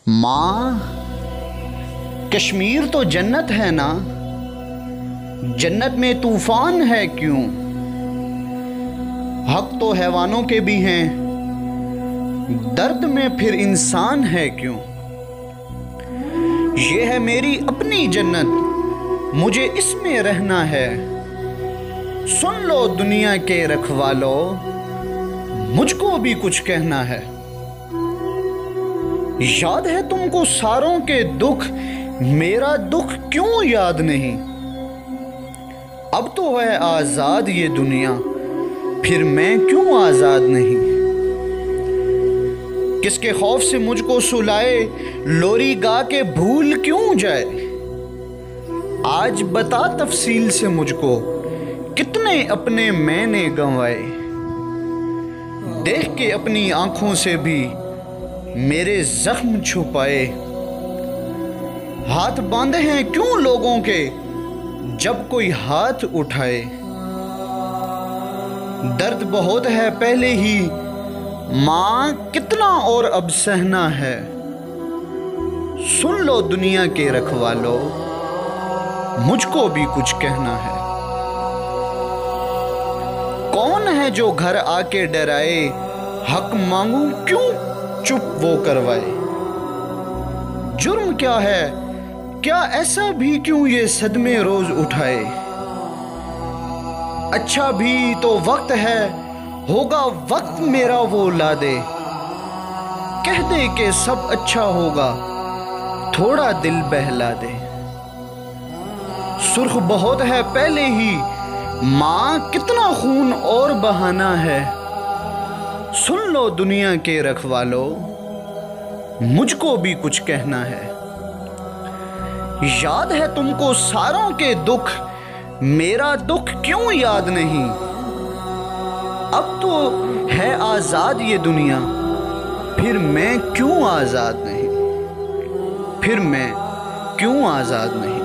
माँ, कश्मीर तो जन्नत है ना, जन्नत में तूफान है क्यों? हक तो हैवानों के भी हैं, दर्द में फिर इंसान है क्यों? ये है मेरी अपनी जन्नत, मुझे इसमें रहना है। सुन लो दुनिया के रखवालो, मुझको भी कुछ कहना है। याद है तुमको सारों के दुख, मेरा दुख क्यों याद नहीं? अब तो है आजाद ये दुनिया, फिर मैं क्यों आजाद नहीं? किसके खौफ से मुझको सुलाए, लोरी गा के भूल क्यों जाए? आज बता तफसील से मुझको, कितने अपने मैंने गंवाए। देख के अपनी आंखों से भी मेरे जख्म छुपाए। हाथ बांधे हैं क्यों लोगों के, जब कोई हाथ उठाए? दर्द बहुत है पहले ही, मां कितना और अब सहना है। सुन लो दुनिया के रखवालो, मुझको भी कुछ कहना है। कौन है जो घर आके डराए, हक मांगू क्यों चुप वो करवाए? जुर्म क्या है, क्या ऐसा भी क्यों ये सदमे रोज उठाए? अच्छा भी तो वक्त है, होगा वक्त मेरा वो ला दे। कह दे कि सब अच्छा होगा, थोड़ा दिल बहला दे। सुर्ख बहुत है पहले ही, मां कितना खून और बहाना है। सुन लो दुनिया के रखवालो, मुझको भी कुछ कहना है। याद है तुमको सारों के दुख, मेरा दुख क्यों याद नहीं? अब तो है आजाद ये दुनिया, फिर मैं क्यों आजाद नहीं? फिर मैं क्यों आजाद नहीं?